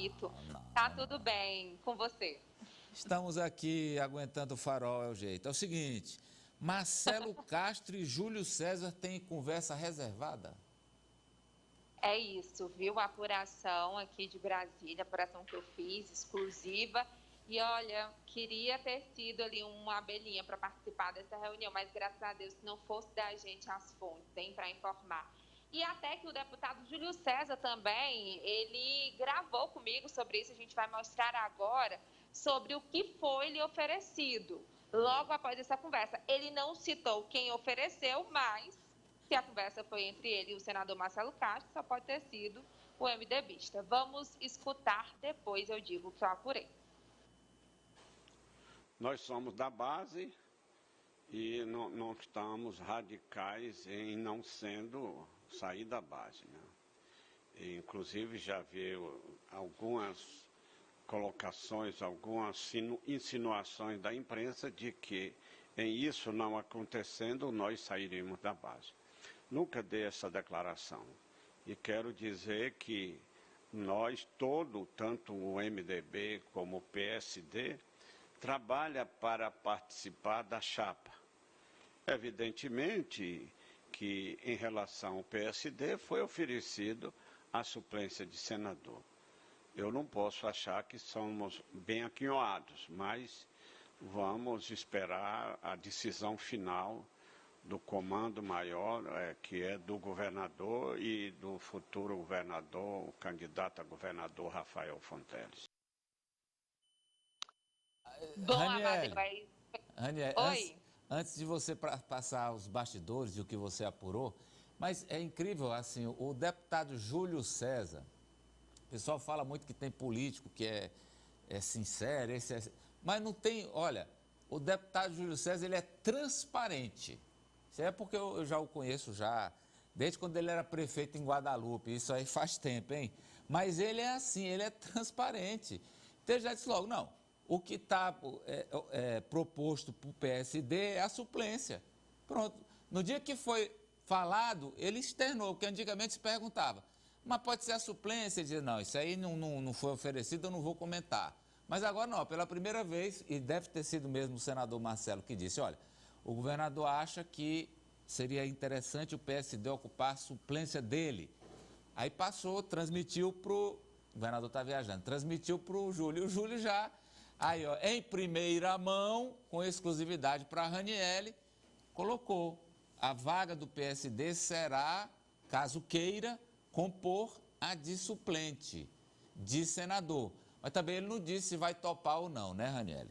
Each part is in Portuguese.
Mito. Não, Tá tudo bem com você? estamos aqui aguentando o farol, é o jeito. É o seguinte, Marcelo Castro e Júlio César têm conversa reservada? É isso, viu? A apuração aqui de Brasília, a apuração que eu fiz, exclusiva. E olha, queria ter sido ali uma abelhinha para participar dessa reunião, mas graças a Deus, se não fosse da gente as fontes, hein, para informar. E até que o deputado Júlio César também, ele gravou comigo sobre isso, a gente vai mostrar agora, sobre o que foi lhe oferecido. Logo após essa conversa, ele não citou quem ofereceu, mas se a conversa foi entre ele e o senador Marcelo Castro, só pode ter sido o MDBista. Vamos escutar, depois eu digo o que eu apurei. Nós somos da base e não estamos radicais em não sendo sair da base, né? E, inclusive já viu algumas colocações, algumas insinuações da imprensa de que em isso não acontecendo nós sairemos da base. Nunca dei essa declaração e quero dizer que nós tanto o MDB como o PSD, trabalha para participar da chapa. Evidentemente que, em relação ao PSD, foi oferecido a suplência de senador. Eu não posso achar que somos bem aquinhoados, mas vamos esperar a decisão final do comando maior, que é do governador e do futuro governador, o candidato a governador Rafael Fonteles. Bom, Raniele, Amadeu, Raniele, oi. antes de você passar os bastidores e o que você apurou, mas é incrível, assim, o deputado Júlio César, o pessoal fala muito que tem político que é sincero, mas não tem, olha, o deputado Júlio César, ele é transparente. Isso é porque eu já o conheço desde quando ele era prefeito em Guadalupe, isso aí faz tempo, hein? Mas ele é assim, ele é transparente. Então ele já disse logo, não, o que está proposto para o PSD é a suplência. Pronto. No dia que foi falado, ele externou, porque antigamente se perguntava, mas pode ser a suplência? Ele dizia, não, isso aí não foi oferecido, eu não vou comentar. Mas agora não, pela primeira vez, e deve ter sido mesmo o senador Marcelo que disse, olha, o governador acha que seria interessante o PSD ocupar a suplência dele. Aí passou, transmitiu para o governador está viajando, transmitiu para o Júlio. O Júlio já, aí ó, em primeira mão, com exclusividade para a Raniele, colocou a vaga do PSD será, caso queira, compor a de suplente, de senador. Mas também ele não disse se vai topar ou não, né, Raniele?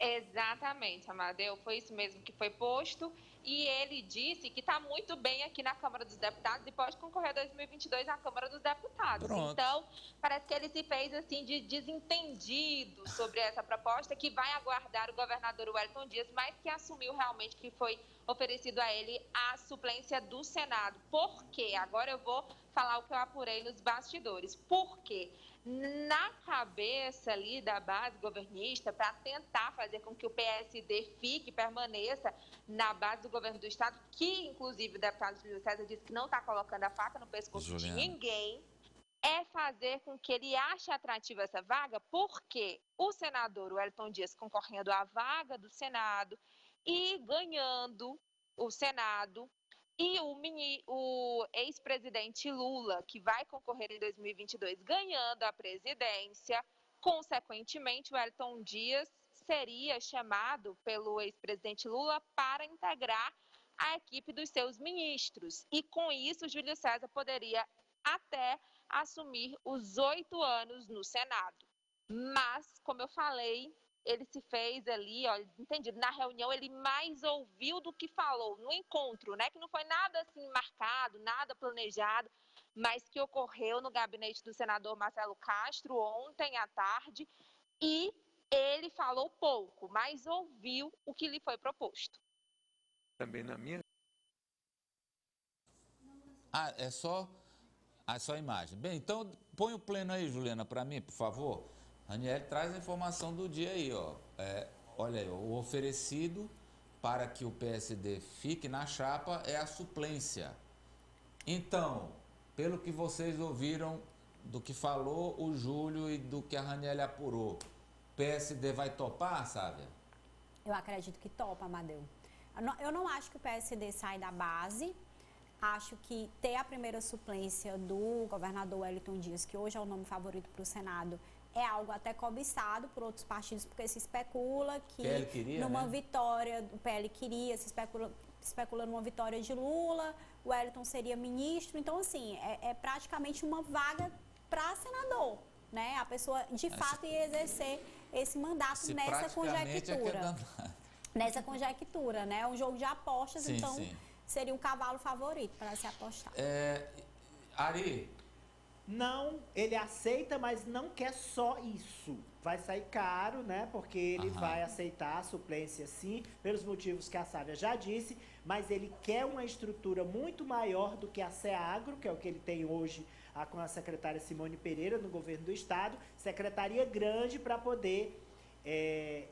Exatamente, Amadeu, foi isso mesmo que foi posto, e ele disse que está muito bem aqui na Câmara dos Deputados e pode concorrer 2022 à Câmara dos Deputados. Pronto. Então, parece que ele se fez assim de desentendido sobre essa proposta, que vai aguardar o governador Wellington Dias, mas que assumiu realmente que foi oferecido a ele a suplência do Senado. Por quê? Agora eu vou falar o que eu apurei nos bastidores. Por quê? Na cabeça ali da base governista, para tentar fazer com que o PSD permaneça na base do governo do Estado, que inclusive o deputado Júlio César disse que não está colocando a faca no pescoço de ninguém, é fazer com que ele ache atrativa essa vaga, porque o senador Wellington Dias concorrendo à vaga do Senado e ganhando o Senado, e o ex-presidente Lula, que vai concorrer em 2022, ganhando a presidência, consequentemente, o Wellington Dias seria chamado pelo ex-presidente Lula para integrar a equipe dos seus ministros. E com isso, Júlio César poderia até assumir os 8 anos no Senado. Mas, como eu falei, ele se fez ali, ó, entendido, na reunião ele mais ouviu do que falou, no encontro, né, que não foi nada assim marcado, nada planejado, mas que ocorreu no gabinete do senador Marcelo Castro ontem à tarde, e ele falou pouco, mas ouviu o que lhe foi proposto. Também na minha... Ah, é só a imagem. Bem, então põe o pleno aí, Juliana, para mim, por favor. Raniele traz a informação do dia aí, ó. Olha aí, o oferecido para que o PSD fique na chapa é a suplência. Então, pelo que vocês ouviram do que falou o Júlio e do que a Raniele apurou, PSD vai topar, Sávia? Eu acredito que topa, Amadeu. Eu não acho que o PSD sai da base. Acho que ter a primeira suplência do governador Wellington Dias, que hoje é o nome favorito para o Senado, é algo até cobiçado por outros partidos, porque se especula que PL queria, numa né? vitória, o PL queria, se especula numa vitória de Lula, o Wellington seria ministro. Então, assim, é praticamente uma vaga para senador, né? A pessoa, de fato, ia exercer esse mandato nessa conjectura. Nessa conjectura, né? É um jogo de apostas, Sim, então sim. seria um cavalo favorito para se apostar. Ari? Não, ele aceita, mas não quer só isso. Vai sair caro, né? Porque ele vai aceitar a suplência, sim, pelos motivos que a Sávia já disse, mas ele quer uma estrutura muito maior do que a SEAGRO, que é o que ele tem hoje com a secretária Simone Pereira no governo do estado, secretaria grande para poder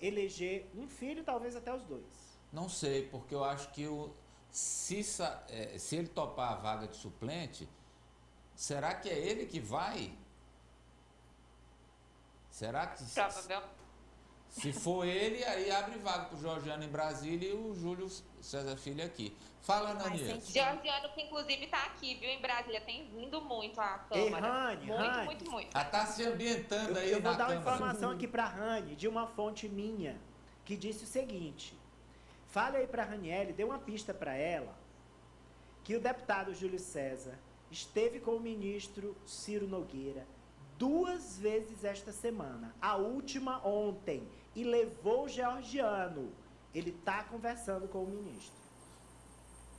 eleger um filho, talvez até os dois. Não sei, porque eu acho que se ele topar a vaga de suplente, será que é ele que vai? Será que... Provavelmente. Se for ele, aí abre vaga para o Georgiano em Brasília e o Júlio César Filho aqui. Fala, Ananias. Georgiano, que inclusive está aqui, viu, em Brasília, tem vindo muito à Câmara. Rani. Muito. Ela está se ambientando aí Eu vou na dar uma Câmara. informação aqui para a Rani, de uma fonte minha, que disse o seguinte: fale aí para a Raniele, dê uma pista para ela, que o deputado Júlio César esteve com o ministro Ciro Nogueira 2 vezes esta semana, a última ontem, e levou o Georgiano. Ele está conversando com o ministro.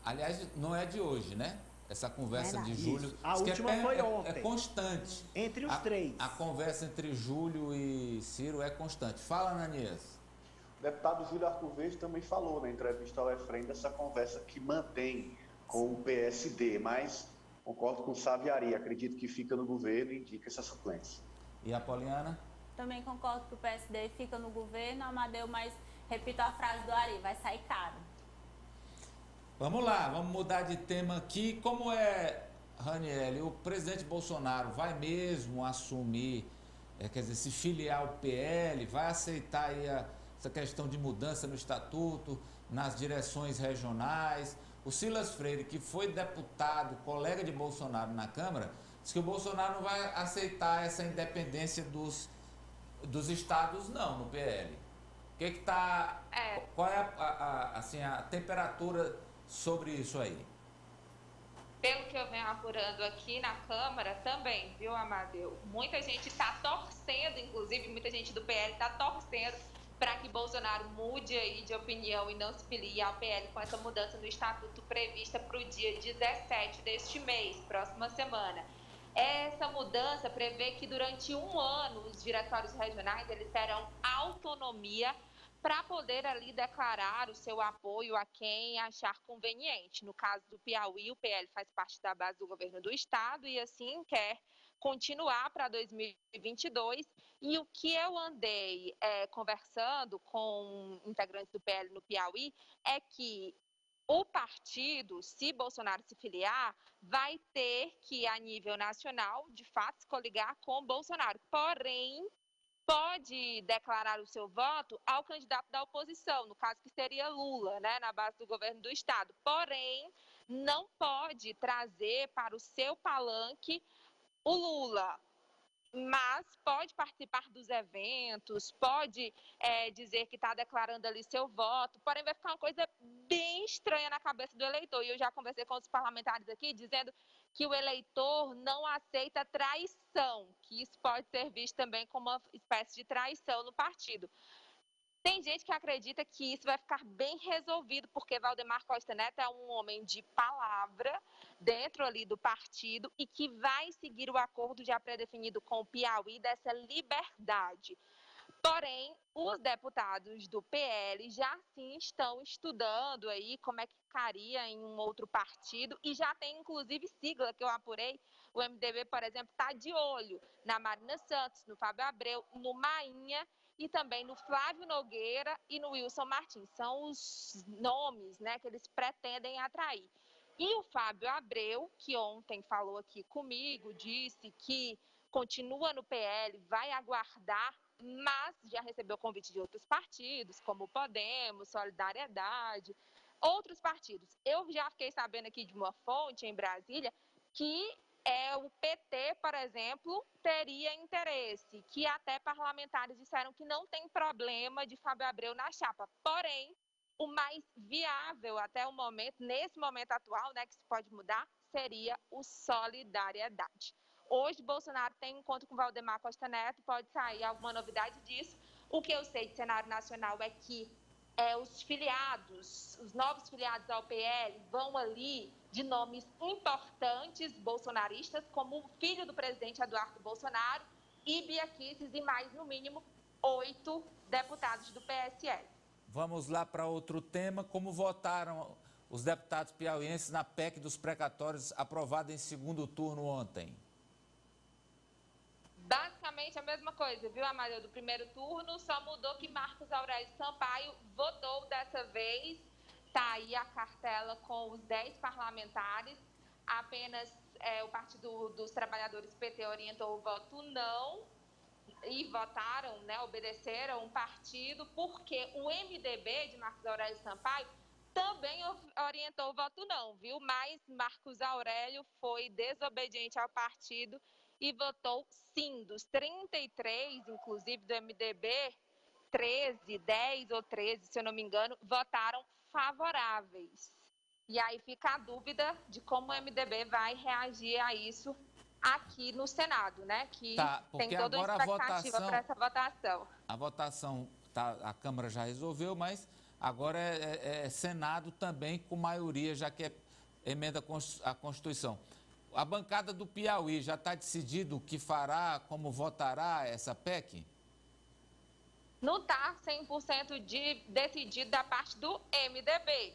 Aliás, não é de hoje, né? Essa conversa de Júlio... Isso. A última foi ontem. É constante. Entre os três. A conversa entre Júlio e Ciro é constante. Fala, Ananias. O deputado Júlio Arco Verde também falou na entrevista ao Efraim dessa conversa que mantém com o PSD, mas concordo com o Saviari, acredito que fica no governo e indica essa suplência. E a Poliana? Também concordo que o PSD fica no governo, Amadeu, mas repito a frase do Ari, vai sair caro. Vamos lá, vamos mudar de tema aqui. Como é, Raniele, o presidente Bolsonaro vai mesmo assumir, quer dizer, se filiar ao PL, vai aceitar aí essa questão de mudança no estatuto, nas direções regionais? O Silas Freire, que foi deputado, colega de Bolsonaro na Câmara, disse que o Bolsonaro não vai aceitar essa independência dos estados, não, no PL. O que está... Qual é a temperatura sobre isso aí? Pelo que eu venho apurando aqui na Câmara também, viu, Amadeu? Muita gente está torcendo, inclusive muita gente do PL está torcendo para que Bolsonaro mude aí de opinião e não se filie ao PL com essa mudança no estatuto prevista para o dia 17 deste mês, próxima semana. Essa mudança prevê que durante 1 ano os diretórios regionais eles terão autonomia para poder ali declarar o seu apoio a quem achar conveniente. No caso do Piauí, o PL faz parte da base do governo do estado e assim quer continuar para 2022. E o que eu andei conversando com integrantes do PL no Piauí é que o partido, se Bolsonaro se filiar, vai ter que, a nível nacional, de fato, se coligar com Bolsonaro. Porém, pode declarar o seu voto ao candidato da oposição, no caso que seria Lula, né, na base do governo do estado. Porém, não pode trazer para o seu palanque o Lula, mas pode participar dos eventos, pode dizer que está declarando ali seu voto, porém vai ficar uma coisa bem estranha na cabeça do eleitor. E eu já conversei com os parlamentares aqui, dizendo que o eleitor não aceita traição, que isso pode ser visto também como uma espécie de traição no partido. Tem gente que acredita que isso vai ficar bem resolvido, porque Valdemar Costa Neto é um homem de palavra dentro ali do partido e que vai seguir o acordo já pré-definido com o Piauí dessa liberdade. Porém, os deputados do PL já sim estão estudando aí como é que ficaria em um outro partido e já tem inclusive sigla que eu apurei. O MDB, por exemplo, está de olho na Marina Santos, no Fábio Abreu, no Mainha e também no Flávio Nogueira e no Wilson Martins. São os nomes, né, que eles pretendem atrair. E o Fábio Abreu, que ontem falou aqui comigo, disse que continua no PL, vai aguardar, mas já recebeu convite de outros partidos, como Podemos, Solidariedade, outros partidos. Eu já fiquei sabendo aqui de uma fonte em Brasília que o PT, por exemplo, teria interesse, que até parlamentares disseram que não tem problema de Fábio Abreu na chapa. Porém, o mais viável até o momento, nesse momento atual, né, que se pode mudar, seria o Solidariedade. Hoje, Bolsonaro tem encontro com Valdemar Costa Neto, pode sair alguma novidade disso. O que eu sei de cenário nacional é que os filiados, os novos filiados ao PL, vão ali de nomes importantes bolsonaristas, como o filho do presidente Eduardo Bolsonaro e Bia Kicis, e mais, no mínimo, 8 deputados do PSL. Vamos lá para outro tema. Como votaram os deputados piauienses na PEC dos precatórios aprovada em segundo turno ontem? Basicamente a mesma coisa, viu, Amadeu? Do primeiro turno, só mudou que Marcos Aurélio Sampaio votou dessa vez. Está aí a cartela com os 10 parlamentares. Apenas o Partido dos Trabalhadores PT orientou o voto não e votaram, né, obedeceram o partido, porque o MDB de Marcos Aurélio Sampaio também orientou o voto não, viu? Mas Marcos Aurélio foi desobediente ao partido e votou sim. Dos 33, inclusive, do MDB, 10 ou 13, se eu não me engano, votaram favoráveis. E aí fica a dúvida de como o MDB vai reagir a isso aqui no Senado, né? Que tem toda uma expectativa para essa votação. A votação, a Câmara já resolveu, mas agora é Senado também com maioria, já que é emenda à Constituição. A bancada do Piauí já está decidido o que fará, como votará essa PEC? Não está 100% decidido da parte do MDB,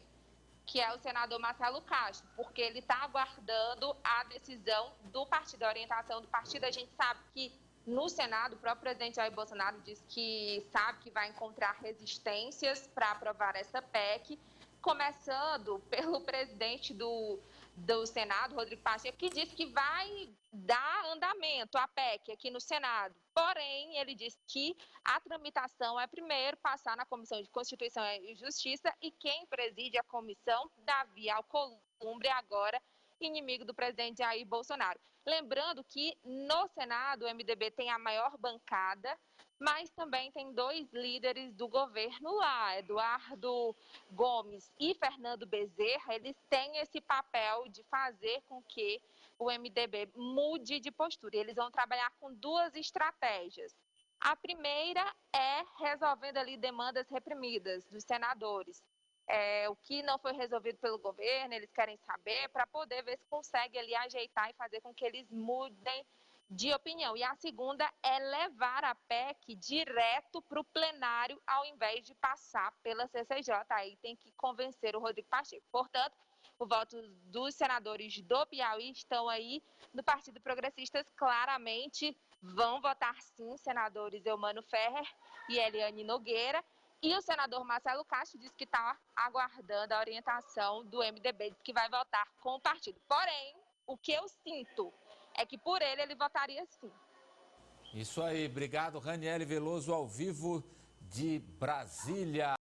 que é o senador Marcelo Castro, porque ele está aguardando a decisão do partido, a orientação do partido. A gente sabe que no Senado, o próprio presidente Jair Bolsonaro disse que sabe que vai encontrar resistências para aprovar essa PEC, começando pelo presidente do Senado, Rodrigo Pacheco, que disse que vai dar andamento à PEC aqui no Senado. Porém, ele disse que a tramitação é primeiro passar na Comissão de Constituição e Justiça, e quem preside a comissão, Davi Alcolumbre, agora inimigo do presidente Jair Bolsonaro. Lembrando que no Senado o MDB tem a maior bancada, mas também tem 2 líderes do governo lá, Eduardo Gomes e Fernando Bezerra. Eles têm esse papel de fazer com que o MDB mude de postura. Eles vão trabalhar com 2 estratégias. A primeira é resolvendo ali demandas reprimidas dos senadores. O que não foi resolvido pelo governo, eles querem saber, para poder ver se consegue ali ajeitar e fazer com que eles mudem de opinião. E a segunda é levar a PEC direto para o plenário, ao invés de passar pela CCJ. Aí tem que convencer o Rodrigo Pacheco. Portanto, o voto dos senadores do Piauí estão aí no Partido Progressistas, claramente vão votar sim, senadores Eumano Ferrer e Eliane Nogueira. E o senador Marcelo Castro disse que está aguardando a orientação do MDB, disse que vai votar com o partido. Porém, o que eu sinto é que por ele votaria sim. Isso aí, obrigado, Raniele Veloso, ao vivo de Brasília.